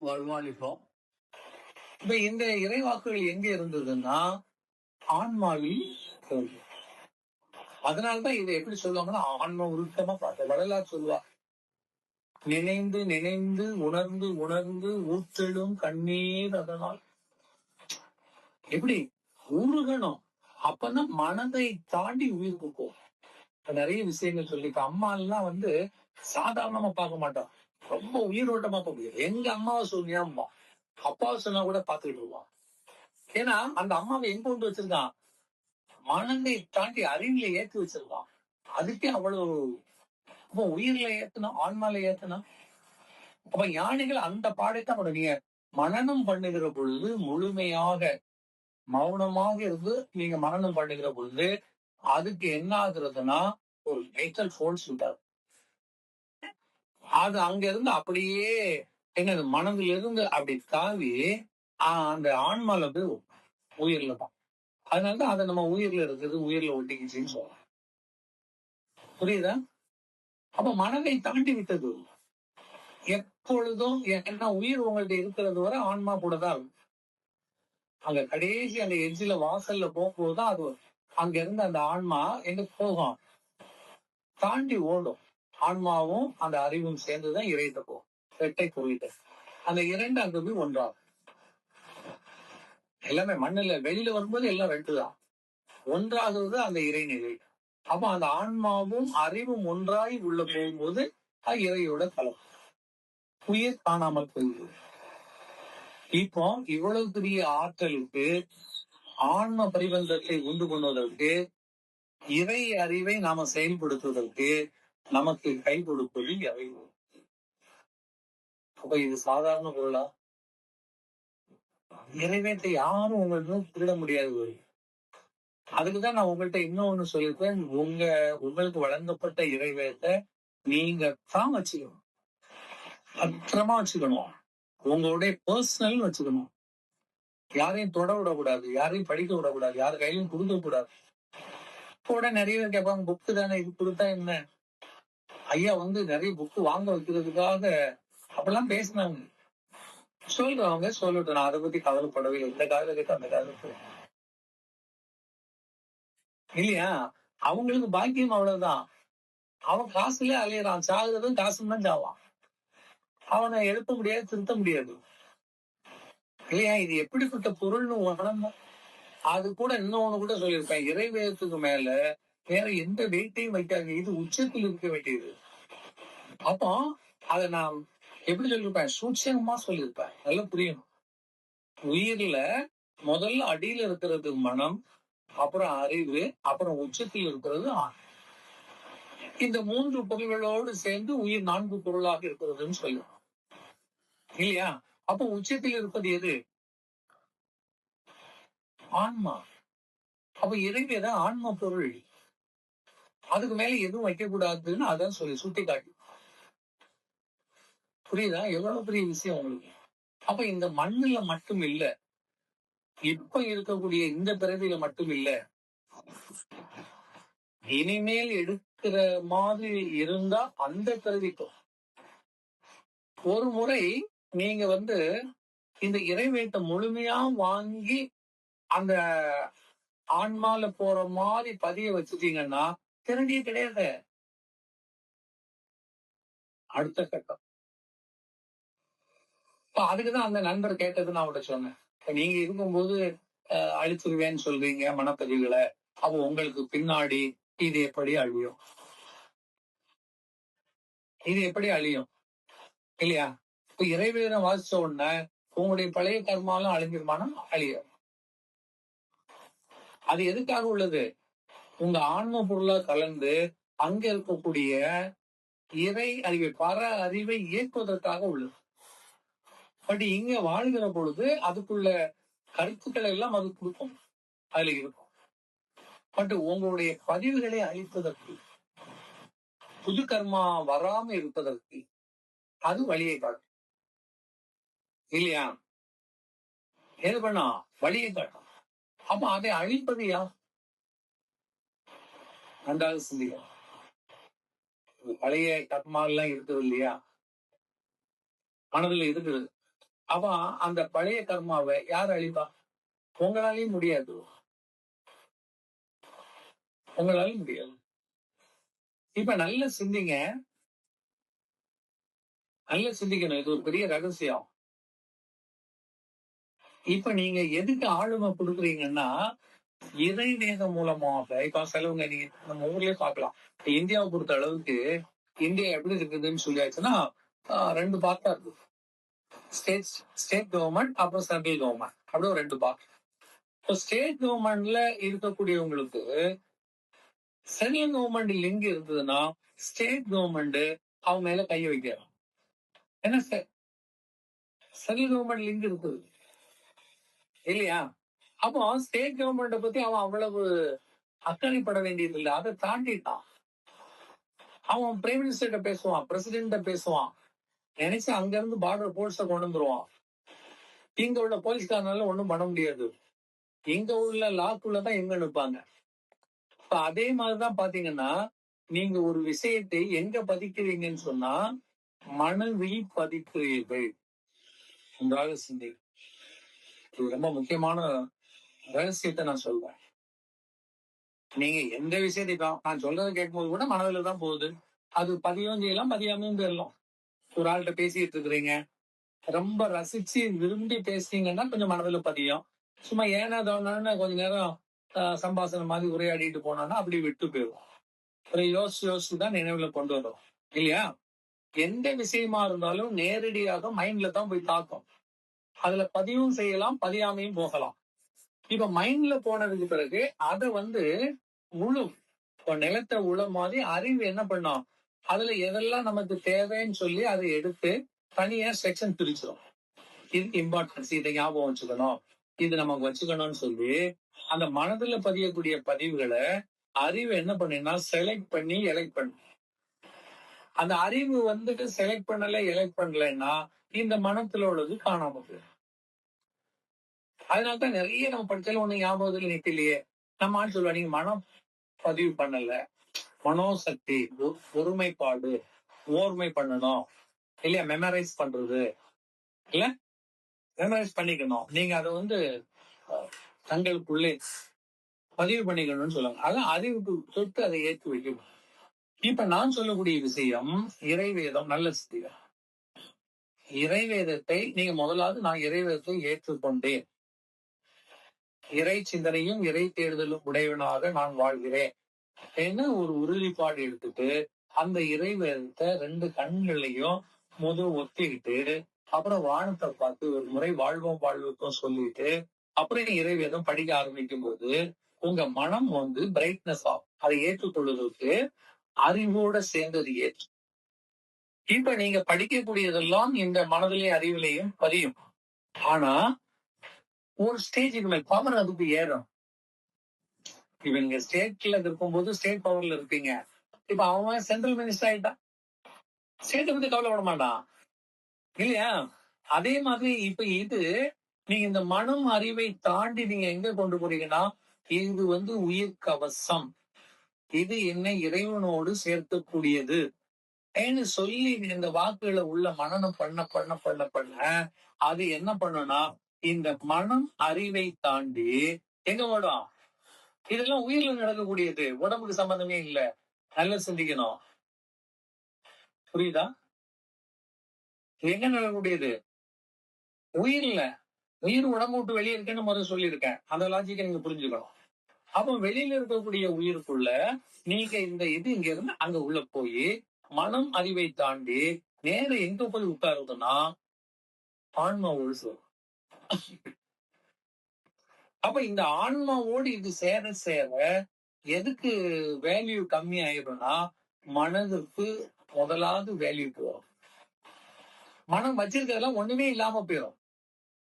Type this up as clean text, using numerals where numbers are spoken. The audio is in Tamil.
வருமானிப்போம். இப்ப இந்த இறைவாக்குகள் எங்க இருந்ததுன்னா ஆன்மாவில் இருந்தது. அதனால்தான் இதை எப்படி சொல்லுவாங்கன்னா ஆன்ம உருக்கமா பார்த்த வரலாறு சொல்லுவா. நினைந்து நினைந்து உணர்ந்து உணர்ந்து ஊற்றலும் கண்ணீர் அதனால் எப்படி உருகணும். அப்பதான் மனதை தாண்டி உயிருக்கு போகும். நிறைய விஷயங்கள் சொல்லி இப்ப அம்மா எல்லாம் சாதாரணமா பார்க்க மாட்டோம். ரொம்ப உயிரோட்டமா பார்க்க முடியும். எங்க அம்மாவை சொன்னியா அம்மா அப்பாவை சொன்னா கூட பார்த்துக்கிட்டு இருவான். ஏன்னா அந்த அம்மாவை எங்க கொண்டு வச்சிருக்கான், மனதை தாண்டி அறிவில ஏற்றி வச்சிருக்கான். அதுக்கே அவ்வளவு அப்ப உயிரில ஏத்தணும், ஆன்மால ஏத்தணும். அப்ப ஞானிகள் அந்த பாடத்தை நீங்க மனனம் பண்ணுகிற பொழுது முழுமையாக மௌனமாக இருந்து நீங்க மனனம் பண்ணுகிற பொழுது அதுக்கு என்ன ஆகுறதுன்னா ஒரு மென்டல் ஃபோர்ஸ் விட்டாரு. அது அங்க இருந்து அப்படியே என்னது மனதில இருந்து அப்படி தாவி அந்த ஆன்மால போய் உயிர்ல தான். அதனாலதான் அதை நம்ம உயிர்ல இருக்குது உயிர்ல ஒட்டிக்கிச்சுன்னு சொல்றோம். புரியுதா? அப்ப மனதை தாண்டி விட்டது. எப்பொழுதும் என்ன உயிர் உங்கள்ட்ட இருக்கிறது வரை ஆன்மா கூட தான் இருக்கும். அங்க கடைசி அந்த எஜ்ஜில வாசல்ல போகும்போதுதான் அது அங்க இருந்து அந்த ஆன்மா எங்க போகும், தாண்டி ஓடும். ஆன்மாவும் அந்த அறிவும் சேர்ந்துதான் இறைத்த போகும். இரட்டை குறியிட்ட அந்த இரண்டு அங்க போய் ஒன்றாகும். எல்லாமே மண்ணுல வெளியில வரும்போது எல்லாம் ரெண்டு தான். ஒன்றாகிறது அந்த இறைநிலை. அப்ப அந்த ஆன்மாவும் அறிவும் ஒன்றாய் உள்ள போகும்போது அது இறையோட கலம். உயிர் காணாமல் போகுது. இப்போ இவ்வளவு பெரிய ஆற்றலுக்கு ஆன்ம பரிபந்தத்தை உண்டு பண்ணுவதற்கு இறை அறிவை நாம செயல்படுத்துவதற்கு நமக்கு கை கொடுப்பது அறிவு. அப்ப இது சாதாரண பொருளா? இறைவேட்டை யாரும் உங்களுக்கு திருட முடியாது. அதுக்குதான் நான் உங்கள்கிட்ட இன்னொன்னு சொல்லியிருப்பேன். உங்களுக்கு வழங்கப்பட்ட இறைவேட்டை நீங்க தான் வச்சுக்கணும், பத்திரமா வச்சுக்கணும். உங்களுடைய பர்சனல் வச்சுக்கணும். யாரையும் தொட விடக்கூடாது, யாரையும் படிக்க விடக்கூடாது, யாரு கையிலும் கொடுக்க கூடாது. கூட நிறைய பேர் கேட்பாங்க, புக்கு தானே இது கொடுத்தா என்ன? ஐயா நிறைய புக்கு வாங்க வைக்கிறதுக்காக அப்பெல்லாம் பேசினாங்க. சொல்றவங்க சொல்லட்டும், நான் அதை பத்தி கவலைப்படவே இல்லை. இந்த காலத்துக்கு அந்த காலத்துக்கு இல்லையா? அவங்களுக்கு பாக்கியம் அவ்வளவுதான். அவன் காசுலயே அலையிறான். சாகுறதும் காசுன்னு தான் சாவான். அவனை எழுப்ப முடியாது, திருத்த முடியாது. இல்லையா? இது எப்படிப்பட்ட பொருள்னு உணர்ந்தா அது கூட இன்னொன்னு கூட சொல்லியிருப்பேன். இறைவேதத்துக்கு மேல வேற எந்த வெயிட்டையும் வைக்காது. இது உச்சத்தில் இருக்க வேண்டியது. அப்போ அதை நான் எப்படி சொல்லியிருப்பேன், சூட்சமா சொல்லியிருப்பேன். நல்லா புரியணும். உயிர்ல முதல்ல அடியில இருக்கிறது மனம், அப்புறம் அறிவு, அப்புறம் உச்சத்தில் இருக்கிறது ஆண். இந்த மூன்று பொருள்களோடு சேர்ந்து உயிர் நான்கு பொருளாக இருக்கிறதுன்னு சொல்லுவோம் இல்லையா? அப்போ உச்சத்தில் இருப்பது எது? ஆன்மா. அப்ப இறைவேதான் ஆன்மா பொருள். அதுக்கு மேல எதுவும் வைக்க கூடாதுன்னு அதான் சொல்லி சுட்டி காட்டி. புரியுதா? எவ்வளவு பெரிய விஷயம் உங்களுக்கு. அப்ப இந்த மண்ணுல மட்டும் இல்ல, இப்ப இருக்கக்கூடிய இந்த பிறவியில மட்டும் இல்ல, இனிமேல் எடுக்கிற மாதிரி இருந்தா அந்த பிறவிக்கும் ஒரு முறை நீங்க இந்த இறைவேட்டை முழுமையா வாங்கி அந்த ஆன்மால போற மாதிரி பதிய வச்சுட்டீங்கன்னா திரண்டியே கிடையாது. அடுத்த கட்டம். அதுக்குதான் அந்த நண்பர் கேட்டது நான் அவட சொன்னேன். நீங்க இருக்கும்போது அழிச்சிருவேன்னு சொல்றீங்க மனப்பதிவுகளை. அப்ப உங்களுக்கு பின்னாடி இது எப்படி அழியும்? இது எப்படி அழியும் இல்லையா? இப்ப இறைவேதம் வாசிச்ச உடனே உங்களுடைய பழைய கர்மாலும் அழிஞ்சிருமானா அழியும். அது எதுக்காக உள்ளது? உங்க ஆன்ம பொருளா கலந்து அங்க இருக்கக்கூடிய இறை அறிவை பர அறிவை இயக்குவதற்காக உள்ளது. பட் இங்க வாழ்கிற பொழுது அதுக்குள்ள கருத்துக்கள் எல்லாம் அது கொடுக்கும், அதுல இருக்கும். பட் உங்களுடைய பதிவுகளை அழிப்பதற்கு, புது கர்மா வராம இருப்பதற்கு அது வழியை காட்டும் இல்லையா? எது பண்ணா வழியை காட்டும். அப்ப அதை அழிப்பது யார்? நன்றாக சிந்திக்க. பழைய கர்மா எல்லாம் இருக்குது இல்லையா? மனதில் இருக்குது. அவன் அந்த பழைய கர்மாவை யார் அழிப்பா? உங்களாலையும் முடியாது, உங்களாலையும் முடியாது. இப்ப நல்ல சிந்திங்க, நல்ல சிந்திக்கணும். இது ஒரு பெரிய ரகசியம். இப்ப நீங்க எதுக்கு ஆளுமை கொடுக்குறீங்கன்னா, இறை வேதம் மூலமாக. இப்ப சிலவங்க நீங்க நம்ம ஊர்லயே பார்க்கலாம். இந்தியாவை பொறுத்த அளவுக்கு இந்தியா எப்படி இருக்குதுன்னு சொல்லியாச்சுன்னா, 2 பார்ட்டா இருக்கு. ஸ்டேட் ஸ்டேட் கவர்மெண்ட், அப்புறம் சென்ட்ரல் கவர்மெண்ட், அப்படியே ஒரு 2 பார்ட். இப்போ ஸ்டேட் கவர்மெண்ட்ல இருக்கக்கூடியவங்களுக்கு சென்ட்ரல் கவர்மெண்ட் லிங்க் இருந்ததுன்னா, ஸ்டேட் கவர்மெண்ட் அவங்க மேல கைய வைக்கலாம். ஏன்னா சென்ட்ரல் கவர்மெண்ட் லிங்க் இருக்குது இல்லையா? அப்போ ஸ்டேட் கவர்மெண்ட்டை பத்தி அவன் அவ்வளவு அக்கறைப்பட வேண்டியது இல்லை. அதை தாண்டிட்டான். அவன் பிரைம் மினிஸ்டர்கிட்ட பேசுவான், பிரசிடென்ட்ட பேசுவான், நினைச்சு அங்க இருந்து பார்டர் போலீஸ கொண்டு வந்துருவான். இங்க உள்ள போலீஸ்காரனால ஒண்ணும் பண்ண முடியாது. இங்க உள்ள லாக்குள்ளதான் எங்க நிற்பாங்க. இப்ப அதே மாதிரிதான் பாத்தீங்கன்னா, நீங்க ஒரு விஷயத்தை எங்க பதிக்கிறீங்கன்னு சொன்னா, மனதில் பதிக்கிறீர்கள். நன்றாக சிந்தி. இது ரொம்ப முக்கியமான ரகசியத்தை நான் சொல்றேன். நீங்க எந்த விஷயத்தையும் நான் சொல்றதை கேட்கும்போது கூட மனதில தான் போகுது. அது பதிவும் செய்யலாம், பதியாமையும் போயிடலாம். ஒரு ஆள்கிட்ட பேசிட்டு இருக்கிறீங்க, ரொம்ப ரசிச்சு விரும்பி பேசுனீங்கன்னா கொஞ்சம் மனதில பதியும். சும்மா ஏனா தோணுன்னு கொஞ்ச நேரம் சம்பாஷணை மாதிரி உரையாடிட்டு போனோம்னா அப்படி விட்டு போயிடும். அப்புறம் யோசிச்சு தான் நினைவுல கொண்டு வரும் இல்லையா? எந்த விஷயமா இருந்தாலும் நேரடியாக மைண்ட்ல தான் போய் தாக்கும். அதுல பதிவும் செய்யலாம், பதியாமையும் போகலாம். இப்ப மைண்ட்ல போனதுக்கு பிறகு அதை உழும். இப்ப நிலத்தை உழ மாதிரி அறிவு என்ன பண்ணும்? அதுல எதெல்லாம் நமக்கு தேவைன்னு சொல்லி அதை எடுத்து தனியா செக்ஷன் பிரிச்சிடும். இது இம்பார்ட்டன்ஸ், இதை ஞாபகம் வச்சுக்கணும், இது நமக்கு வச்சுக்கணும்னு சொல்லி அந்த மனதுல பதியக்கூடிய பதிவுகளை அறிவு என்ன பண்ணினா செலக்ட் பண்ணி எலெக்ட் பண்ணும். அந்த அறிவு செலக்ட் பண்ணல, எலெக்ட் பண்ணலைன்னா இந்த மனத்துல உள்ளது காணாம போயிடும். அதனால்தான் நிறைய நம்ம படிச்சாலும் ஒண்ணு ஞாபகத்துல நிக்கலையே. நம்ம ஆள் சொல்லுவா, நீங்க மனம் பதிவு பண்ணல, மனோசக்தி, ஒருமைப்பாடு, ஓர்மை பண்ணணும் இல்லையா? மெமரைஸ் பண்றது இல்ல, மெமரைஸ் பண்ணிக்கணும். நீங்க அதை தங்களுக்குள்ளே பதிவு பண்ணிக்கணும்னு சொல்லுவாங்க. அதான் அறிவுக்கு தொட்டு அதை ஏற்றி வைக்கணும். இப்ப நான் சொல்லக்கூடிய விஷயம் இறைவேதம். நல்ல சித்திகள் இறைவேதத்தை நீங்க முதலாவது, நான் இறைவேதத்தை ஏற்றுக்கொண்டேன், இறை சிந்தனையும் இறை தேடுதலும் உடையவனாக நான் வாழ்கிறேன் என்ன ஒரு உறுதிப்பாடு எடுத்துட்டு அந்த இறைவேதத்தை 2 கண்களையும் ஒத்திக்கிட்டு அப்புறம் வானத்தை பார்த்து ஒரு முறை வாழ்வோம் வாழ்வுக்கும் சொல்லிட்டு அப்புறம் இறைவேதம் படிக்க ஆரம்பிக்கும் போது உங்க மனம் பிரைட்னஸ் ஆகும். அதை ஏற்றுக்கொள்வதற்கு அறிவோட சேர்ந்தது ஏற்று. இப்ப நீங்க படிக்கக்கூடியதெல்லாம் இந்த மனதிலேயும் அறிவிலையும் பதியும். ஆனா ஒரு ஸ்டேஜுக்கு மேல் பவர் அதுக்கு ஏறும். இப்ப நீங்க ஸ்டேட்ல இருக்கும்போது ஸ்டேட் பவர்ல இருப்பீங்க. இப்ப அவன் சென்ட்ரல் மினிஸ்டர் ஆயிட்டான், ஸ்டேட்டை பத்தி கவலைப்பட மாட்டான் இல்லையா? அதே மாதிரி இப்ப இது நீங்க இந்த மனம் அறிவை தாண்டி நீங்க எங்க கொண்டு போறீங்கன்னா, இது உயிர் கவசம், இது என்னை இறைவனோடு சேர்க்கக்கூடியது சொல்லி இந்த வாக்குகளை உள்ள மனனம் பண்ண பண்ண பண்ண பண்ண அது என்ன பண்ணுனா இந்த மனம் அறிவை தாண்டி எங்க ஓடும்? இதெல்லாம் உயிர்ல நடக்கக்கூடியது, உடம்புக்கு சம்பந்தமே இல்ல. நல்லா சிந்திக்கணும். புரியுதா? எங்க நடக்கக்கூடியது? உயிர்ல. உயிர் உடம்பு விட்டு வெளியே இருக்குன்னு முதல்ல சொல்லியிருக்கேன். அந்த லாஜிக்கை நீங்க புரிஞ்சுக்கணும். அப்போ வெளியில இருக்கக்கூடிய உயிருக்குள்ள நீங்க இந்த இது இங்க இருந்து அங்க உள்ள போய் மனம் அறிவை தாண்டி நேர எங்க போய் உட்காருதுன்னா ஆன்மா ஒழுசு. அப்ப இந்த ஆன்மாவோடு இது சேர சேர எதுக்கு வேல்யூ கம்மி ஆயிடும்னா மனதுக்கு முதலாவது வேல்யூ போகும். மனம் வச்சிருக்கிறதெல்லாம் ஒண்ணுமே இல்லாம போயிடும்.